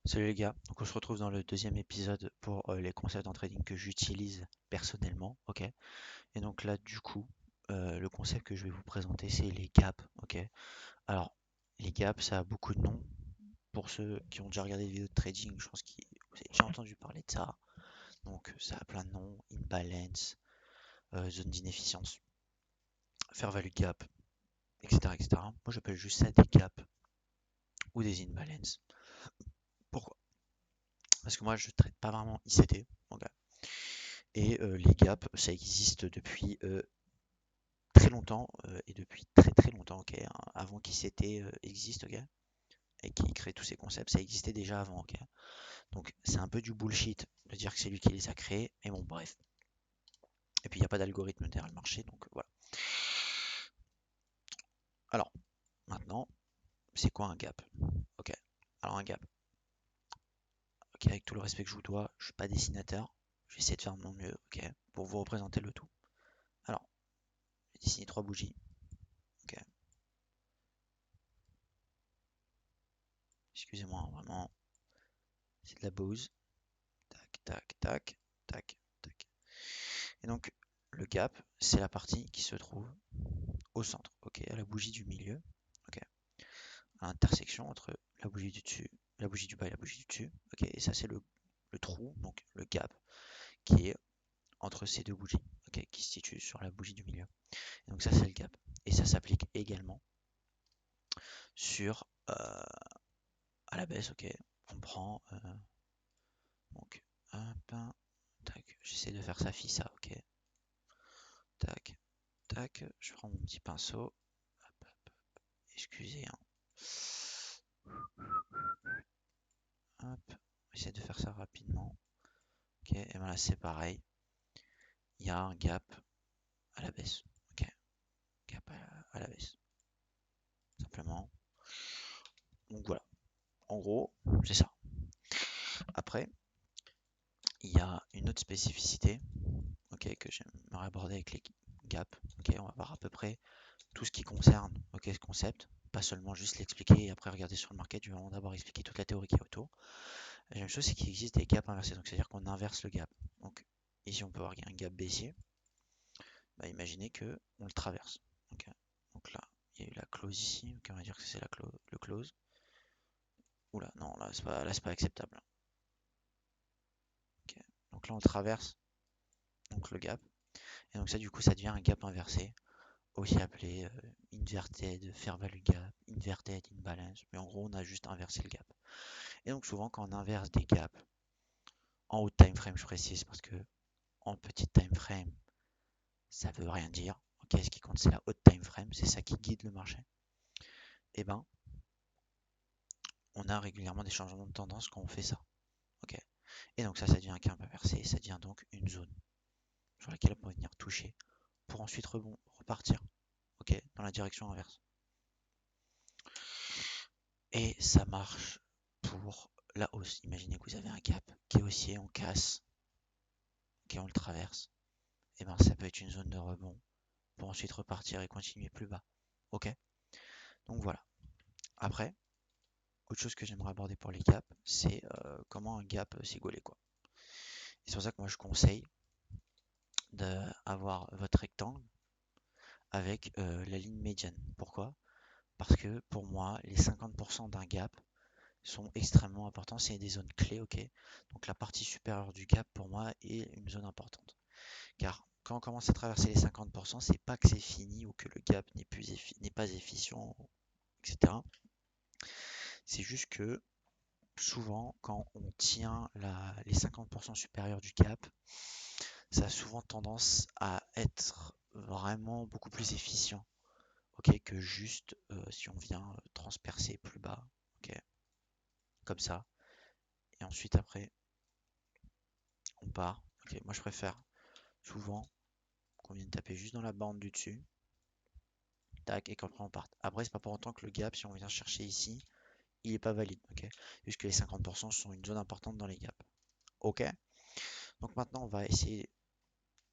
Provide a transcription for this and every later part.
Salut les gars, donc on se retrouve dans le deuxième épisode pour les concepts en trading que j'utilise personnellement, ok? Et donc là du coup, le concept que je vais vous présenter c'est les gaps, ok? Alors, les gaps ça a beaucoup de noms, pour ceux qui ont déjà regardé des vidéos de trading, je pense que vous avez déjà entendu parler de ça, donc ça a plein de noms, imbalance, zone d'inefficience, fair value gap, etc., etc. Moi j'appelle juste ça des gaps ou des imbalances. Pourquoi? Parce que moi je traite pas vraiment ICT, ok? Et les gaps, ça existe depuis très longtemps et depuis très très longtemps, ok, hein, avant qu'ICT existe, ok, et qui crée tous ces concepts, ça existait déjà avant, ok. Donc c'est un peu du bullshit de dire que c'est lui qui les a créés, mais bon, bref. Et puis il n'y a pas d'algorithme derrière le marché, donc voilà. Alors maintenant, c'est quoi un gap? Ok. Alors un gap, ok, avec tout le respect que je vous dois, je suis pas dessinateur, je vais essayer de faire de mon mieux, ok, pour vous représenter le tout. Alors, j'ai dessiné trois bougies, ok. Excusez-moi, hein, vraiment, c'est de la bouse. Tac, tac, tac, tac, tac. Et donc, le gap, c'est la partie qui se trouve au centre, ok, à la bougie du milieu, ok, à l'intersection entre la bougie du dessus, la bougie du bas et la bougie du dessus, ok, et ça c'est le trou, donc le gap, qui est entre ces deux bougies, ok, qui se situe sur la bougie du milieu. Et donc ça c'est le gap. Et ça s'applique également sur à la baisse, ok, on prend donc un tac, j'essaie de faire ça, ça, ok, tac, tac, je prends mon petit pinceau, hop, excusez, hein. Hop, on essaie de faire ça rapidement. Ok, et ben là c'est pareil. Il y a un gap à la baisse. Ok, gap à la baisse. Simplement. Donc voilà. En gros, c'est ça. Après, il y a une autre spécificité, ok, que j'aimerais aborder avec les gaps. Ok, on va voir à peu près tout ce qui concerne, ok, ce concept. Pas seulement juste l'expliquer et après regarder sur le market. Je vais vraiment d'abord expliquer toute la théorie qui est autour. La deuxième chose, c'est qu'il existe des gaps inversés. Donc c'est-à-dire qu'on inverse le gap. Donc ici, on peut avoir un gap baissier. Bah, imaginez que on le traverse. Ok. Donc là, il y a eu la close ici. Ok, on va dire que c'est le close. Oula, non, là, c'est pas acceptable. Ok. Donc là, on traverse donc le gap. Et donc ça, du coup, ça devient un gap inversé, aussi appelé inverted, fair value gap, inverted imbalance. Mais en gros, on a juste inversé le gap. Et donc souvent, quand on inverse des gaps en haut de time frame, je précise, parce que en petit time frame, ça veut rien dire. Ok, ce qui compte, c'est la haute time frame, c'est ça qui guide le marché. Et ben, on a régulièrement des changements de tendance quand on fait ça. Ok. Et donc ça devient un gap inversé, ça devient donc une zone sur laquelle on peut venir toucher pour ensuite repartir, ok, dans la direction inverse. Et ça marche pour la hausse. Imaginez que vous avez un gap qui est haussier, on casse, ok, on le traverse. Et ben ça peut être une zone de rebond pour ensuite repartir et continuer plus bas. Ok. Donc voilà. Après, autre chose que j'aimerais aborder pour les gaps, c'est comment un gap s'égoler quoi. Et c'est pour ça que moi je conseille d'avoir votre rectangle avec la ligne médiane. Pourquoi? Parce que pour moi, les 50% d'un gap sont extrêmement importants. C'est des zones clés, ok? Donc la partie supérieure du gap, pour moi, est une zone importante. Car quand on commence à traverser les 50%, c'est pas que c'est fini ou que le gap n'est pas efficient, etc. C'est juste que souvent, quand on tient les 50% supérieurs du gap, ça a souvent tendance à être vraiment beaucoup plus efficient, ok, que juste si on vient transpercer plus bas, ok, comme ça. Et ensuite après, on part. Ok, moi je préfère souvent qu'on vienne taper juste dans la bande du dessus, tac, et qu'après on parte. Après, c'est pas pour autant que le gap, si on vient chercher ici, il est pas valide, ok, puisque les 50% sont une zone importante dans les gaps. Ok, donc maintenant on va essayer,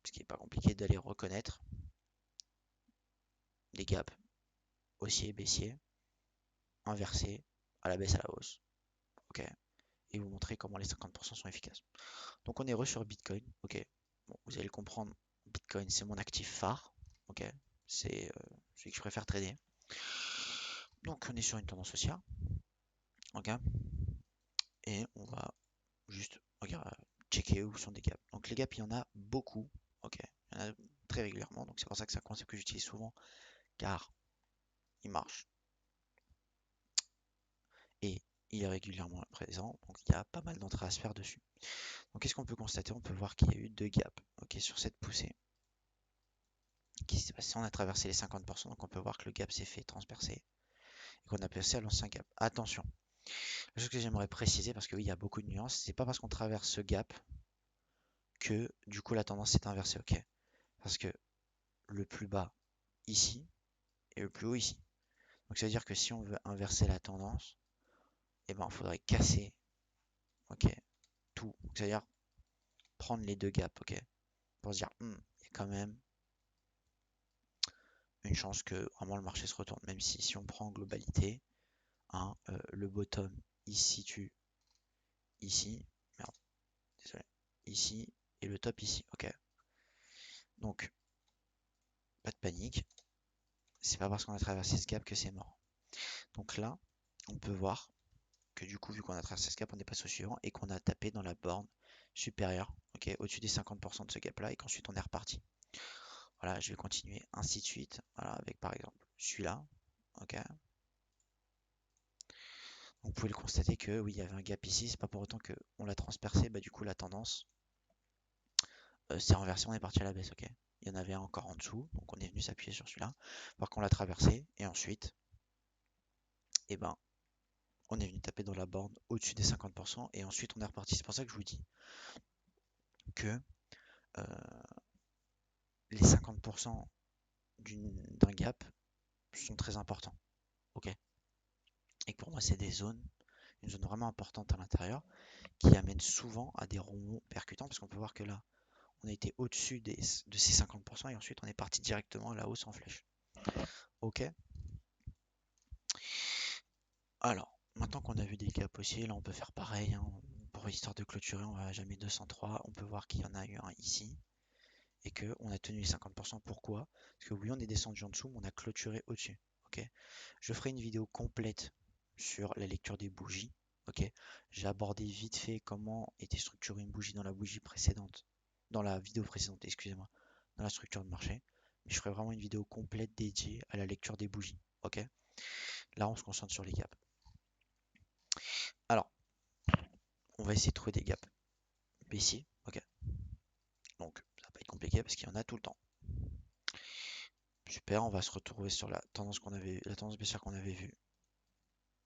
ce qui est pas compliqué, d'aller reconnaître les gaps haussier, baissier, inversé, à la baisse, à la hausse. Ok. et vous montrer comment les 50% sont efficaces. Donc on est re sur Bitcoin, ok. Bon, vous allez le comprendre, Bitcoin c'est mon actif phare, ok. C'est celui que je préfère trader. Donc on est sur une tendance haussière, ok. Et on va juste regarder, checker où sont des gaps. Donc les gaps, il y en a beaucoup, ok. Il y en a très régulièrement, donc c'est pour ça que c'est un concept que j'utilise souvent, car il marche et il est régulièrement présent, donc il y a pas mal d'entrées à se faire dessus. Donc qu'est-ce qu'on peut constater? On peut voir qu'il y a eu deux gaps, ok, sur cette poussée. Qu'est-ce qui s'est passé? On a traversé les 50%, donc on peut voir que le gap s'est fait transpercer et qu'on a passé à l'ancien gap. Attention, la chose que j'aimerais préciser, parce que oui, il y a beaucoup de nuances, c'est pas parce qu'on traverse ce gap que du coup la tendance s'est inversée, ok? Parce que le plus bas ici et le plus haut ici. Donc ça veut dire que si on veut inverser la tendance, eh ben, il faudrait casser, ok, tout. Donc ça veut dire prendre les deux gaps, ok, pour se dire, il y a quand même une chance que vraiment le marché se retourne, même si on prend en globalité, hein, le bottom il se situe ici, merde, désolé, ici, et le top ici, ok. Donc, pas de panique, c'est pas parce qu'on a traversé ce gap que c'est mort. Donc là, on peut voir que du coup, vu qu'on a traversé ce gap, on est passé au suivant et qu'on a tapé dans la borne supérieure, ok, au-dessus des 50% de ce gap là, et qu'ensuite on est reparti. Voilà, je vais continuer, ainsi de suite, voilà, avec par exemple celui-là, ok. Donc, vous pouvez le constater que oui, il y avait un gap ici, c'est pas pour autant qu'on l'a transpercé, bah du coup la tendance s'est renversée, on est parti à la baisse, ok. Il y en avait un encore en dessous, donc on est venu s'appuyer sur celui-là, voir qu'on l'a traversé, et ensuite, eh ben, on est venu taper dans la borne au-dessus des 50%, et ensuite on est reparti. C'est pour ça que je vous dis que euh, les 50% d'un gap sont très importants, ok. Et pour moi, c'est des zones, une zone vraiment importante à l'intérieur, qui amène souvent à des rebonds percutants, parce qu'on peut voir que là, on a été au-dessus de ces 50% et ensuite on est parti directement à la hausse en flèche. Ok. Alors, maintenant qu'on a vu des gaps aussi, là on peut faire pareil, hein. Pour histoire de clôturer, on va jamais 203. On peut voir qu'il y en a eu un ici et que on a tenu les 50%. Pourquoi? Parce que oui, on est descendu en dessous, mais on a clôturé au-dessus. Ok. Je ferai une vidéo complète sur la lecture des bougies. Ok. J'ai abordé vite fait comment était structurée une bougie dans la bougie précédente, dans la vidéo précédente, excusez-moi, dans la structure de marché. Mais je ferai vraiment une vidéo complète dédiée à la lecture des bougies. Ok. Là, on se concentre sur les gaps. Alors, on va essayer de trouver des gaps baissiers. Ok. Donc, ça va pas être compliqué parce qu'il y en a tout le temps. Super, on va se retrouver sur la tendance la tendance baissière qu'on avait vue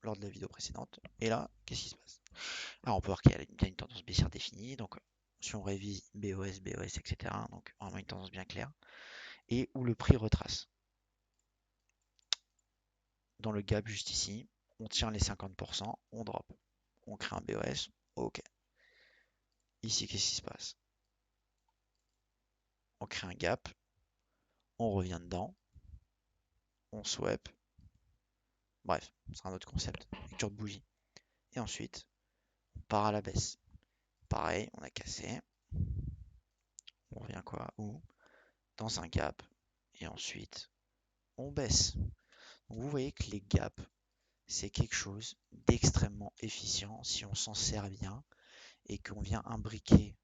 lors de la vidéo précédente. Et là, qu'est-ce qui se passe? Alors, on peut voir qu'il y a bien une tendance baissière définie. Donc, si on révise BOS, BOS, etc. Donc, vraiment une tendance bien claire. Et où le prix retrace. Dans le gap juste ici, on tient les 50%, on drop. On crée un BOS, ok. Ici, qu'est-ce qui se passe? On crée un gap, on revient dedans, on swap. Bref, c'est un autre concept, lecture de bougie. Et ensuite, on part à la baisse. Pareil, on a cassé. On revient quoi? Où? Dans un gap. Et ensuite, on baisse. Donc vous voyez que les gaps, c'est quelque chose d'extrêmement efficient si on s'en sert bien et qu'on vient imbriquer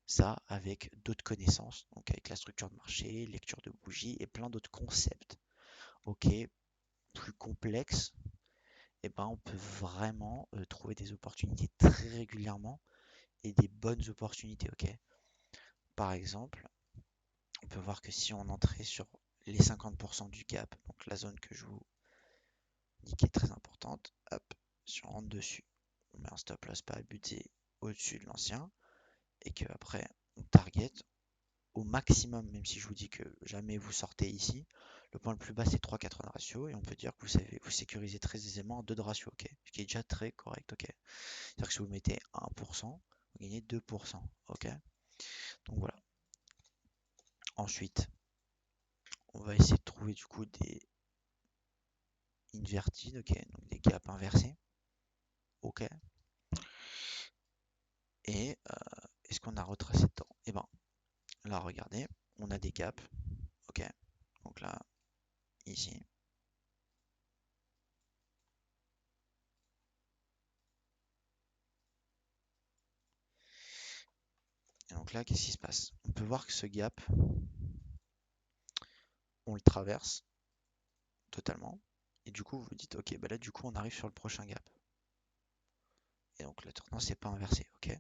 ça avec d'autres connaissances, donc avec la structure de marché, lecture de bougie et plein d'autres concepts. Ok, plus complexes, et ben on peut vraiment trouver des opportunités très régulièrement et des bonnes opportunités. Ok, par exemple, on peut voir que si on entrait sur les 50% du gap, donc la zone que je vous dis qui est très importante, hop, si on rentre dessus, on met un stop loss pas abuser au-dessus de l'ancien et que après on target au maximum, même si je vous dis que jamais vous sortez ici, le point le plus bas c'est 3,80 de ratio et on peut dire que vous savez vous sécurisez très aisément 2 de ratio, ok, ce qui est déjà très correct, ok. C'est-à-dire que si vous mettez 1%, vous gagnez 2%, ok. Donc voilà. Ensuite, on va essayer de trouver du coup des inverted, ok, donc des gaps inversés, ok. Et est-ce qu'on a retracé dedans? Et ben là, regardez, on a des gaps. Ok, donc là, ici. Et donc là, qu'est-ce qui se passe? On peut voir que ce gap, on le traverse totalement. Et du coup, vous vous dites, ok, bah là, du coup, on arrive sur le prochain gap. Et donc, la tendance n'est pas inversée, ok?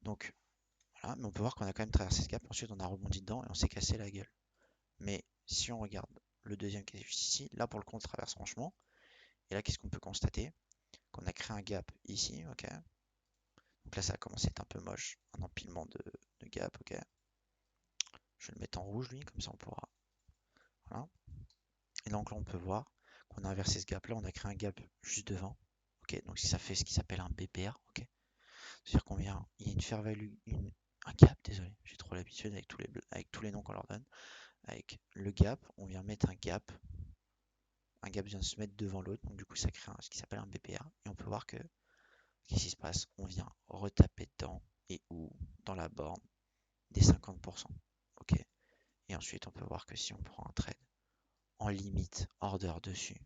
Donc, voilà, mais on peut voir qu'on a quand même traversé ce gap. Ensuite, on a rebondi dedans et on s'est cassé la gueule. Mais si on regarde le deuxième qui est juste ici, là, pour le coup, on traverse franchement. Et là, qu'est-ce qu'on peut constater? Qu'on a créé un gap ici, ok? Donc là, ça a commencé à être un peu moche, un empilement de gap, ok? Je vais le mettre en rouge, lui, comme ça, on pourra. Voilà. Et donc là, on peut voir qu'on a inversé ce gap là, on a créé un gap juste devant. Ok, donc ça fait ce qui s'appelle un BPR. Ok, c'est-à-dire qu'on vient, il y a une fair value, un gap, désolé, j'ai trop l'habitude avec tous les noms qu'on leur donne. Avec le gap, on vient mettre un gap vient se mettre devant l'autre, donc du coup ça crée ce qui s'appelle un BPR. Et on peut voir que qu'est-ce qui se passe? On vient retaper dedans et ou dans la borne des 50%. Ok, et ensuite on peut voir que si on prend un trade en limite order dessus,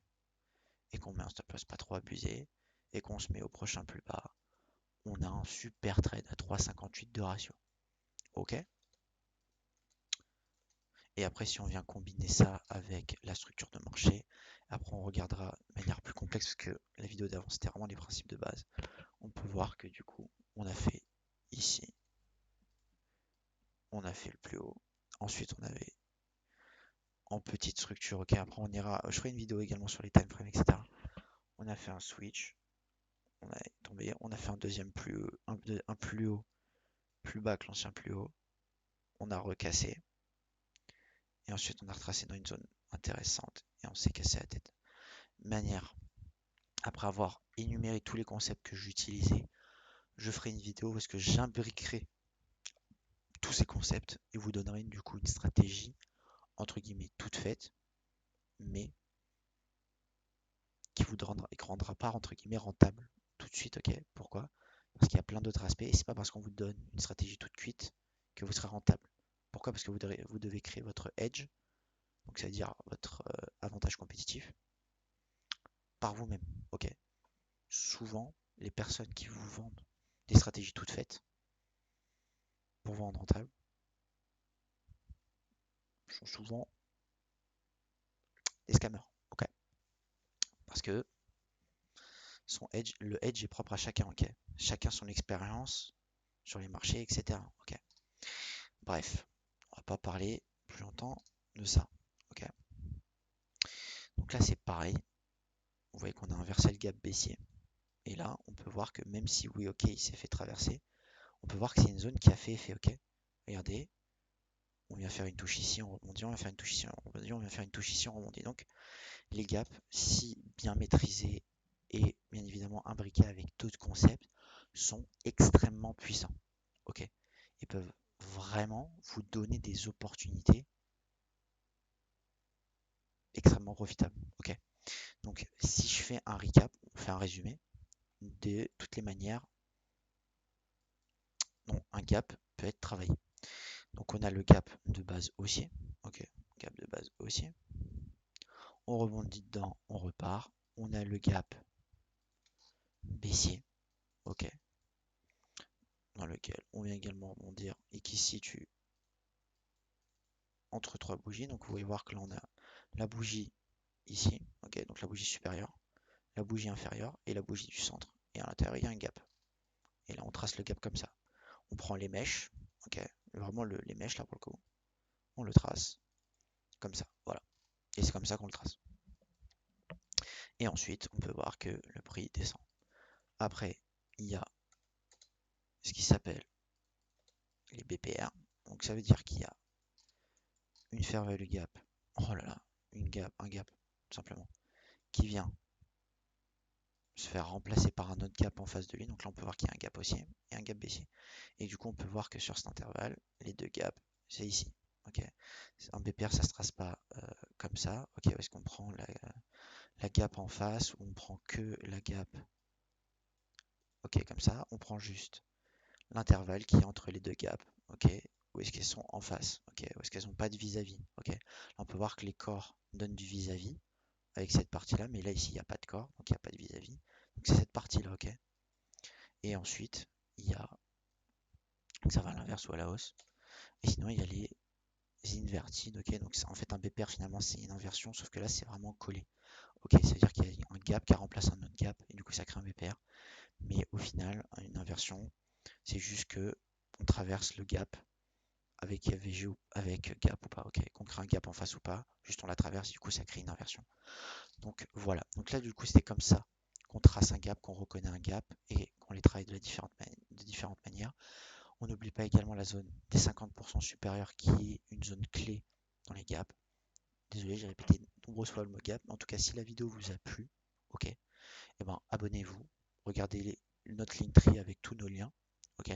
et qu'on met un stop loss pas trop abusé et qu'on se met au prochain plus bas, on a un super trade à 3,58 de ratio. Ok. Et après, si on vient combiner ça avec la structure de marché, après on regardera de manière plus complexe parce que la vidéo d'avant c'était vraiment les principes de base. On peut voir que du coup, on a fait ici, on a fait le plus haut. Ensuite, on avait en petite structure. Ok, après on ira. Je ferai une vidéo également sur les time frames, etc. On a fait un switch, on a tombé, on a fait un deuxième plus haut, un plus haut, plus bas que l'ancien plus haut. On a recassé. Et ensuite, on a retracé dans une zone intéressante et on s'est cassé la tête. Manière, après avoir énuméré tous les concepts que j'utilisais, je ferai une vidéo parce que j'imbriquerai tous ces concepts et vous donnerai du coup une stratégie entre guillemets toute faite, mais qui vous rendra pas entre guillemets rentable tout de suite. Ok, pourquoi? Parce qu'il y a plein d'autres aspects et c'est pas parce qu'on vous donne une stratégie toute cuite que vous serez rentable. Pourquoi? Parce que vous devez créer votre edge, donc c'est-à-dire votre avantage compétitif par vous-même. Ok, souvent, les personnes qui vous vendent des stratégies toutes faites pour vendre rentable sont souvent des scammers. Ok, parce que le edge est propre à chacun. Ok, chacun son expérience sur les marchés, etc. Ok, bref, on va pas parler plus longtemps de ça. Ok, donc là c'est pareil. Vous voyez qu'on a inversé le gap baissier. Et là, on peut voir que même si oui, ok, il s'est fait traverser, on peut voir que c'est une zone qui a fait effet. Ok, regardez, on vient faire une touche ici, on rebondit, on vient faire une touche ici, on rebondit, on vient faire une touche ici, on rebondit. Donc les gaps, si bien maîtrisés et bien évidemment imbriqués avec d'autres concepts, sont extrêmement puissants. Ok, ils peuvent vraiment vous donner des opportunités extrêmement profitables. Ok, donc si je fais un recap, on fait un résumé de toutes les manières dont un gap peut être travaillé. Donc on a le gap de base haussier. Ok, gap de base haussier. On rebondit dedans, on repart. On a le gap baissier. Ok, dans lequel on vient également rebondir et qui se situe entre trois bougies. Donc vous pouvez voir que là on a la bougie ici, ok, donc la bougie supérieure, la bougie inférieure et la bougie du centre. Et à l'intérieur il y a un gap. Et là on trace le gap comme ça. On prend les mèches, ok, vraiment les mèches là pour le coup, on le trace comme ça, voilà. Et c'est comme ça qu'on le trace. Et ensuite on peut voir que le prix descend. Après il y a ce qui s'appelle les BPR. Donc ça veut dire qu'il y a une fair value gap. Oh là là, un gap, tout simplement, qui vient se faire remplacer par un autre gap en face de lui. Donc là, on peut voir qu'il y a un gap haussier et un gap baissier. Et du coup, on peut voir que sur cet intervalle, les deux gaps, c'est ici. Ok, un BPR, ça se trace pas comme ça. Ok, est-ce qu'on prend la gap en face ou on prend que la gap? Ok, comme ça, on prend juste l'intervalle qui est entre les deux gaps, ok? Où est-ce qu'elles sont en face, ok? Où est-ce qu'elles n'ont pas de vis-à-vis, ok? Là, on peut voir que les corps donnent du vis-à-vis avec cette partie-là, mais là, ici, il n'y a pas de corps, donc il n'y a pas de vis-à-vis. Donc c'est cette partie-là, ok? Et ensuite, il y a, ça va à l'inverse ou à la hausse. Et sinon, il y a les inverted, ok? Donc en fait, un BPR, finalement, c'est une inversion, sauf que là, c'est vraiment collé. Ok, ça veut dire qu'il y a un gap qui remplace un autre gap, et du coup, ça crée un BPR. Mais au final, une inversion, c'est juste que on traverse le gap avec VG ou avec gap ou pas, ok, qu'on crée un gap en face ou pas, juste on la traverse, du coup ça crée une inversion. Donc voilà, donc là du coup c'était comme ça qu'on trace un gap, qu'on reconnaît un gap et qu'on les travaille de différentes manières. On n'oublie pas également la zone des 50% supérieurs qui est une zone clé dans les gaps. Désolé, j'ai répété de nombreuses fois le mot gap, mais en tout cas si la vidéo vous a plu, ok, et ben abonnez-vous, regardez notre Linktree avec tous nos liens, ok,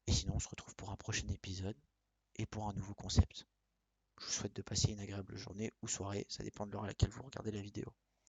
et sinon on se retrouve pour un prochain épisode et pour un nouveau concept. Je vous souhaite de passer une agréable journée ou soirée, ça dépend de l'heure à laquelle vous regardez la vidéo.